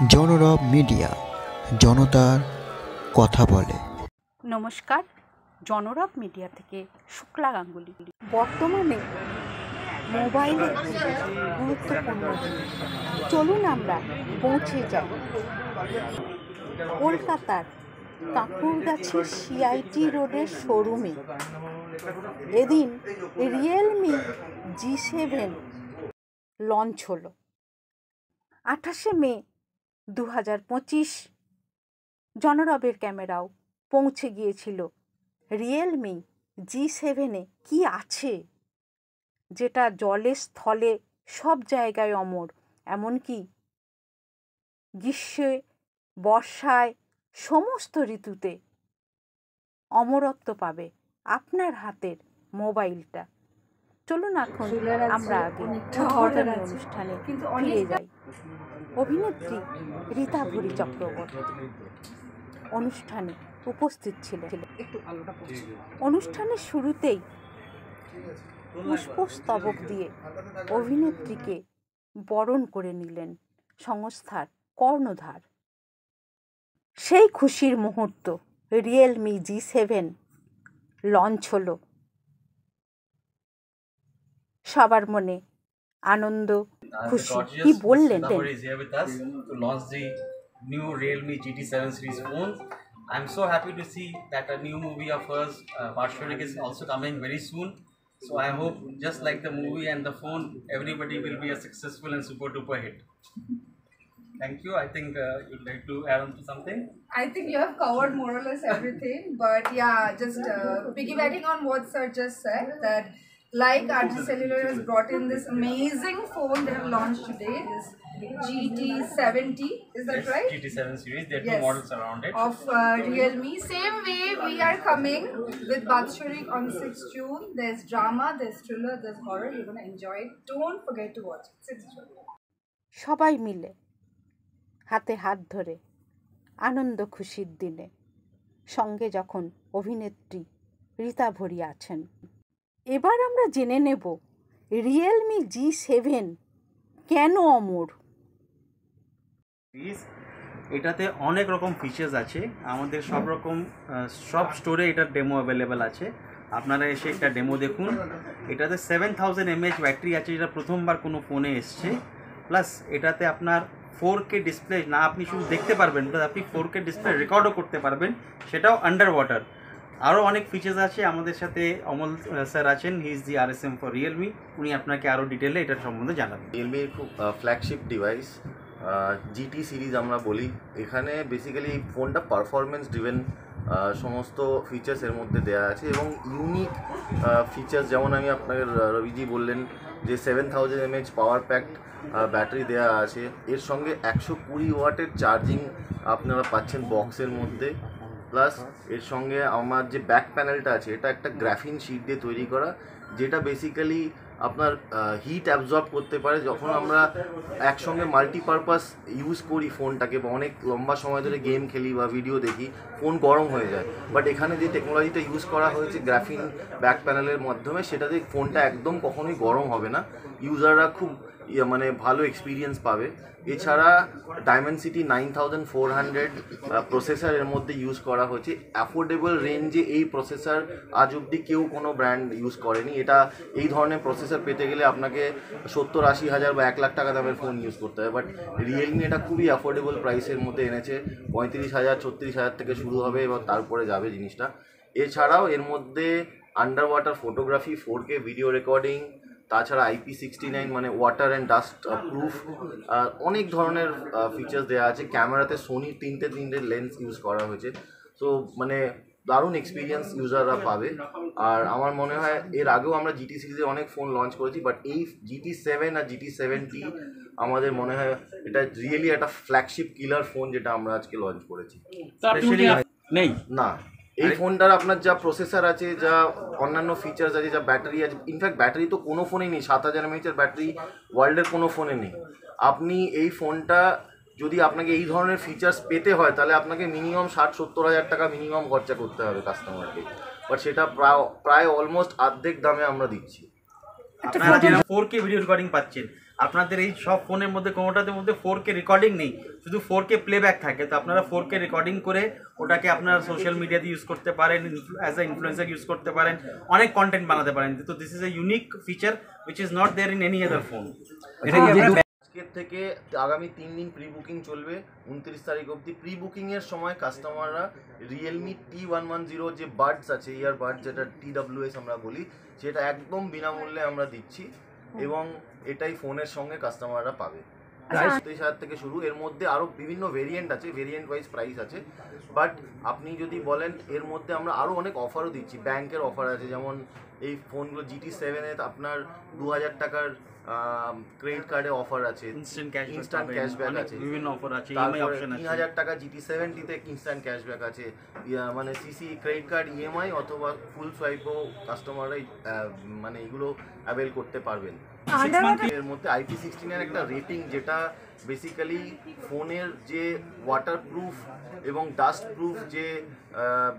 জনরব media, জনতার কথা বলে। নমস্কার, জনরব মিডিয়া থেকে শুক্লা গাঙ্গুলি। বর্তমানে মোবাইলের গুরুত্বপূর্ণ জিনিস। চলুন আমরা পৌঁছে যাই কলকাতার কাঁকুরগাছির সিআইটি রোডের শোরুমে। এদিন রিয়েলমি G7 লঞ্চ হলো। 28শে মে 2025 জনরবের ক্যামেরাও পৌঁছে গিয়েছিল রিয়েলমি G7-এ কি আছে যেটা জলে স্থলে সব জায়গায় অমর, এমনকি গ্রীষ্মে বর্ষায় সমস্ত ঋতুতে অমরত্ব পাবে আপনার হাতের মোবাইলটা। চলুন এখন আমরা আগে উদ্বোধনী অনুষ্ঠানে ফিরে যাই। অভিনেত্রী রীতা ভরি চক্রবর্তী অনুষ্ঠানে উপস্থিত ছিলেন। অনুষ্ঠানের শুরুতেই পুষ্পস্তবক দিয়ে অভিনেত্রীকে বরণ করে নিলেন সংস্থার কর্ণধার। সেই খুশির মুহূর্ত রিয়েলমি G7 লঞ্চ হলো। সবার মনে আনন্দ, খুশি। কি বললেন? New Realme GT7 series phones. I'm so happy to see that a new movie of hers, Varshonik, is also coming very soon. So I hope, just like the movie and the phone, everybody will be a successful and super duper hit. Thank you. I think you'd like to add on to something. I think you have covered more or less everything, but yeah, just piggybacking on what Sir just said, that like RG Cellular has brought in this amazing phone they have launched today, this GT70, is that right? GT7 series, there are two models around it. Of Realme. Same way we are coming with Varshonik on 6th June. There's drama, there's thriller, there's horror. You're going to enjoy it. Don't forget to watch it. 6th June. সবাই মিলে হাতে হাত ধরে আনন্দ খুশির দিনে সঙ্গে যখন অভিনেত্রী রীতা ভরি আছেন। এবার আমরা জেনে নেব রিয়েলমি G7 কেন অমর। এটাতে অনেক রকম ফিচার্স আছে, আমাদের সব স্টোরে এটার ডেমো অ্যাভেলেবেল আছে। আপনারা এসে একটা ডেমো দেখুন। এটাতে 7000 mAh ব্যাটারি আছে, যেটা প্রথমবার কোনো ফোনে এসছে। প্লাস এটাতে আপনার 4K ডিসপ্লে, না আপনি শুধু দেখতে পারবেন, প্লাস আপনি 4K ডিসপ্লে রেকর্ডও করতে পারবেন, সেটাও আন্ডার ওয়াটার। আরও অনেক ফিচার্স আছে। আমাদের সাথে অমল স্যার আছেন, he is the RSM for Realme. উনি আপনাকে আরও ডিটেলে এটার সম্বন্ধে জানাবেন। রিয়েলমির খুব ফ্ল্যাগশিপ ডিভাইস GT সিরিজ আমরা বলি। এখানে বেসিক্যালি ফোনটা পারফরমেন্স ড্রিভেন, সমস্ত ফিচার্স এর মধ্যে দেওয়া আছে এবং ইউনিক ফিচার্স, যেমন আমি আপনাকে রবিজি বললেন যে 7000 mAh পাওয়ার প্যাকড ব্যাটারি দেওয়া আছে। এর সঙ্গে 120 ওয়াটের চার্জিং আপনারা পাচ্ছেন বক্সের মধ্যে। প্লাস এর সঙ্গে আমার যে ব্যাক প্যানেলটা আছে, এটা একটা গ্রাফিন শিট দিয়ে তৈরি করা, যেটা বেসিক্যালি আপনার হিট অ্যাবজর্ব করতে পারে। যখন আমরা একসঙ্গে মাল্টিপারপাস ইউজ করি ফোনটাকে, বা অনেক লম্বা সময় ধরে গেম খেলি বা ভিডিও দেখি, ফোন গরম হয়ে যায়। বাট এখানে যে টেকনোলজিটা ইউজ করা হয়েছে গ্রাফিন ব্যাক প্যানেলের মাধ্যমে, সেটাতে ফোনটা একদম কখনোই গরম হবে না। ইউজাররা খুব মানে ভালো এক্সপিরিয়েন্স পাবে। এছাড়া ডায়মেনসিটি 9400 প্রসেসর এর মধ্যে ইউজ করা হয়েছে। অ্যাফোর্ডেবল রেঞ্জে এই প্রসেসর আজ অবধি কেউ কোনো ব্র্যান্ড ইউজ করেনি। এটা এই ধরনের প্রসেসর পেতে গেলে আপনাকে 70-80 হাজার বা 1 লাখ টাকা দামের ফোন ইউজ করতে হবে। বাট রিয়েলমি এটা খুবই অ্যাফোর্ডেবল প্রাইসের মধ্যে এনেছে। 35,000 36,000 থেকে শুরু হবে এবং তারপরে যাবে জিনিসটা। এছাড়াও এর মধ্যে under water photography, 4K video recording, তাছাড়া IP69 মানে ওয়াটার অ্যান্ড ডাস্ট প্রুফ, অনেক ধরনের ফিচার্স দেওয়া আছে। ক্যামেরাতে সোনির তিনটে লেন্স ইউজ করা হয়েছে। সো মানে দারুণ এক্সপিরিয়েন্স ইউজাররা পাবে। আর আমার মনে হয় এর আগেও আমরা GT সিরিজে অনেক ফোন লঞ্চ করেছি, বাট এই GT7 আর GT70 আমাদের মনে হয় এটা রিয়েলি একটা ফ্ল্যাগশিপ কিলার ফোন, যেটা আমরা আজকে লঞ্চ করেছি। নেই না, এই ফোনটার আপনার যা প্রসেসর আছে, যা অন্যান্য ফিচার্স আছে, যা ব্যাটারি আছে, ইনফ্যাক্ট ব্যাটারি তো কোনো ফোনেই নেই। 7000 mAh ব্যাটারি ওয়ার্ল্ডের কোনো ফোনে নেই। আপনি এই ফোনটা যদি আপনাকে এই ধরনের ফিচার্স পেতে হয়, তাহলে আপনাকে মিনিমাম 60-70 হাজার টাকা মিনিমাম খরচা করতে হবে কাস্টমারকে। বাট সেটা প্রায় অলমোস্ট অর্ধেক দামে আমরা দিচ্ছি। আপনারা যেন 4K ভিডিও রেকর্ডিং পাচ্ছেন। আপনাদের এই সব ফোনের মধ্যে কোনোটার মধ্যে 4K রেকর্ডিং নেই, শুধু 4K প্লেব্যাক থাকে। তো আপনারা 4K রেকর্ডিং করে ওটাকে আপনারা সোশ্যাল মিডিয়াতে ইউজ করতে পারেন, অ্যাজ আ ইনফ্লুয়েন্সার ইউজ করতে পারেন, অনেক কন্টেন্ট বানাতে পারেন। তো this is a unique feature which is not there in any other phone. আজকের থেকে আগামী 3 দিন প্রি বুকিং চলবে, 29 তারিখ অবধি। প্রি বুকিংয়ের সময় কাস্টমাররা রিয়েলমি T110 যে বাডস আছে, ইয়ার বাডস যেটা TWS আমরা বলি, সেটা একদম বিনামূল্যে আমরা দিচ্ছি এবং এটাই ফোনের সঙ্গে কাস্টমাররা পাবে। প্রাইস 30,000 থেকে শুরু। এর মধ্যে আরও বিভিন্ন ভেরিয়েন্ট আছে, ভেরিয়েন্ট ওয়াইজ প্রাইস আছে। বাট আপনি যদি বলেন এর মধ্যে আমরা আরও অনেক অফারও দিচ্ছি, ব্যাংকের অফার আছে। যেমন এই ফোনগুলো GT7 এ আপনার 2,000 টাকার ক্রেডিট কার্ডে অফার আছে, ইনস্ট্যান্ট ক্যাশব্যাক আছে, বিভিন্ন অফার আছে, তারপরে অপশন আছে। 3,000 টাকা GT70 ইনস্ট্যান্ট ক্যাশব্যাক আছে। মানে সিসি ক্রেডিট কার্ড, EMI অথবা ফুল সোয়াইপও কাস্টমাররা মানে এগুলো অ্যাভেল করতে পারবেন। এর মধ্যে IP16 এর একটা রেটিং, যেটা বেসিক্যালি ফোনের যে ওয়াটারপ্রুফ এবং ডাস্ট প্রুফ যে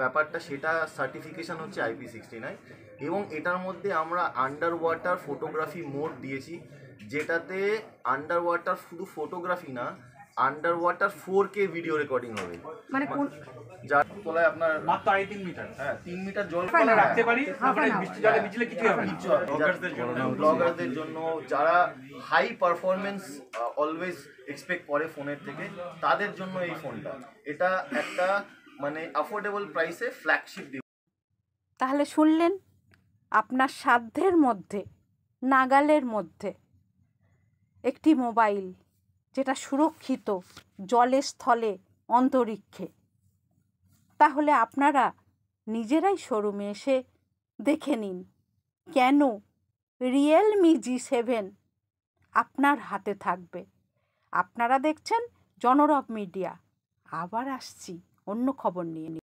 ব্যাপারটা, সেটা সার্টিফিকেশন হচ্ছে IP69। এবং এটার মধ্যে আমরা আন্ডার ওয়াটার ফটোগ্রাফি মোড দিয়েছি, যেটাতে আন্ডার ওয়াটার শুধু ফটোগ্রাফি না, under water 4K video recording হবে। মানে কোন যার তলায় আপনার মাত্র 3 মিটার, হ্যাঁ 3 মিটার জল রাখতে পারি। তারপরে বৃষ্টি জলে ভিজলে কিছু হবে না। ব্লগারদের জন্য, যারা হাই পারফরমেন্স অলওয়েজ এক্সপেক্ট করে ফোনের থেকে, তাদের জন্য এই ফোনটা। এটা একটা মানে অ্যাফোর্ডেবল প্রাইসে ফ্ল্যাগশিপ। তাহলে শুনলেন, আপনার সাধ্যের মধ্যে, নাগালের মধ্যে একটি মোবাইল যেটা সুরক্ষিত জলে, স্থলে, অন্তরিক্ষে। তাহলে আপনারা নিজেরাই শোরুমে এসে দেখে নিন কেন রিয়েলমি G7 আপনার হাতে থাকবে। আপনারা দেখছেন জনরব মিডিয়া। আবার আসছি অন্য খবর নিয়ে।